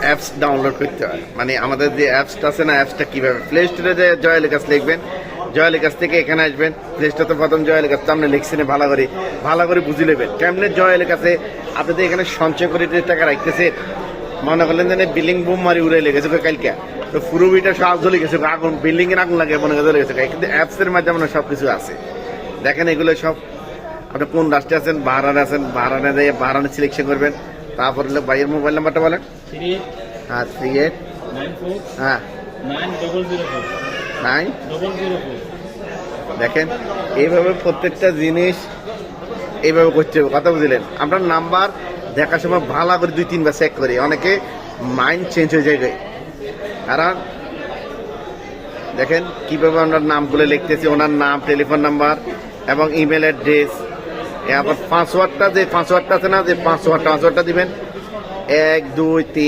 Apps download করতে হয়, মানে আমাদের যে অ্যাপসটা আছে না, অ্যাপসটা কিভাবে প্লে স্টোরে যে জয়ালিকাস লিখবেন, জয়ালিকাস থেকে এখানে আসবেন। প্লে স্টোরে প্রথম জয়ালিকাস তো আপনি লিখছেন, ভালো করে বুঝে নেবেন কেমনে জয়ালিকাসে আপনাদের এখানে সঞ্চয় করে যে টাকা রাখতেছে। মনে করলেন যে বিল্ডিং বুম মারি উড়ে লেগেছে কালকে, তো পুরো বিটা সব জ্বলে গেছে, আগুন বিল্ডিং এর আগুন লাগে মনে জ্বলে গেছে, কিন্তু অ্যাপস এর মাধ্যমে সবকিছু আছে। দেখেন এগুলো সব আপনি কোন রাষ্ট্রে আছেন, বাহারানে দিয়ে বাহারানে সিলেকশন করবেন। তারপর হলো ভাইয়ের মোবাইল নাম্বারটা বলেন। হ্যাঁ 38 হ্যাঁ 9। দেখেন এইভাবে প্রত্যেকটা জিনিস এইভাবে করতে হবে, কথা বুঝলেন। আপনার নাম্বার দেখার সময় ভালো করে 2-3 বার চেক করি, অনেকে মাইন্ড চেঞ্জ হয়ে যায়। কারণ দেখেন কিভাবে আমরা নামগুলো লিখতেছি, ওনার নাম, টেলিফোন নাম্বার এবং ইমেল অ্যাড্রেস। আবার পাসওয়ার্ডটা আছে না, যে পাসওয়ার্ডটা দিবেন 1 2 3